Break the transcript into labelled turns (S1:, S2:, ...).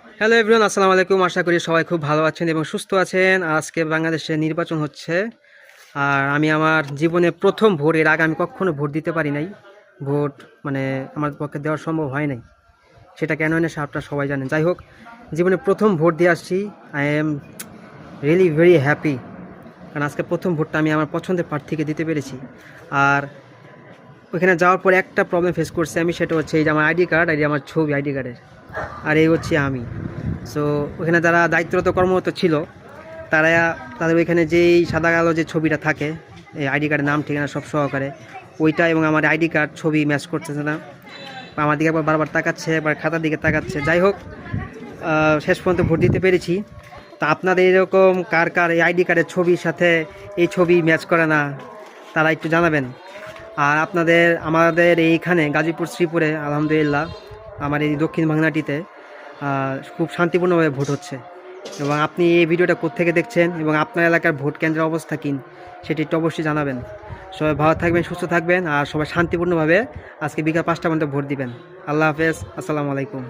S1: Hello everyone, আসসালামু আলাইকুম। আশা করি সবাই খুব ভালো আছেন এবং সুস্থ আছেন। আজকে বাংলাদেশে নির্বাচন হচ্ছে, আর আমি আমার জীবনে প্রথম ভোট। এর আগে আমি কখনো ভোট দিতে পারি নাই। ভোট মানে আমার পক্ষে দেওয়া সম্ভব হয় নাই। সেটা কেন হয় না আপনারা সবাই জানেন। যাই হোক, জীবনে প্রথম ভোট দিয়ে আসছি। I am really very happy, কারণ আজকে প্রথম ভোটটা আমি আমার পছন্দের প্রার্থীকে দিতে পেরেছি। আর ওইখানে যাওয়ার পর একটা প্রবলেম ফেস করছি আমি, সেটা হচ্ছে এই যে আমার আইডি কার্ড, আমার ছবি আইডি কার্ডের, আর এই হচ্ছে আমি। সো ওখানে যারা দায়িত্বরত কর্মরত ছিল, তারা তাদের ওইখানে যেই সাদা কালো যে ছবিটা থাকে, এই আইডি কার্ডের নাম ঠিকানা সব সহকারে, ওইটা এবং আমার আইডি কার্ড ছবি ম্যাচ করতেছে না। আমার দিকে একবার বারবার তাকাচ্ছে, একবার খাতার দিকে তাকাচ্ছে। যাই হোক, শেষ পর্যন্ত ভোট দিতে পেরেছি। তা আপনাদের এরকম কার কার এই আইডি কার্ডের ছবির সাথে এই ছবি ম্যাচ করে না, তারা একটু জানাবেন। আর আমাদের এইখানে গাজীপুর শ্রীপুরে আলহামদুলিল্লাহ, আমার এই দক্ষিণ বাংলাটিতে খুব শান্তিপূর্ণভাবে ভোট হচ্ছে। এবং আপনি এই ভিডিওটা কোত্থেকে দেখছেন এবং আপনার এলাকার ভোট কেন্দ্রের অবস্থা কী, সেটি একটু অবশ্যই জানাবেন। সবাই ভালো থাকবেন, সুস্থ থাকবেন, আর সবাই শান্তিপূর্ণভাবে আজকে বিকাল 5টা পর্যন্ত ভোট দিবেন। আল্লাহ হাফেজ, আসসালামু আলাইকুম।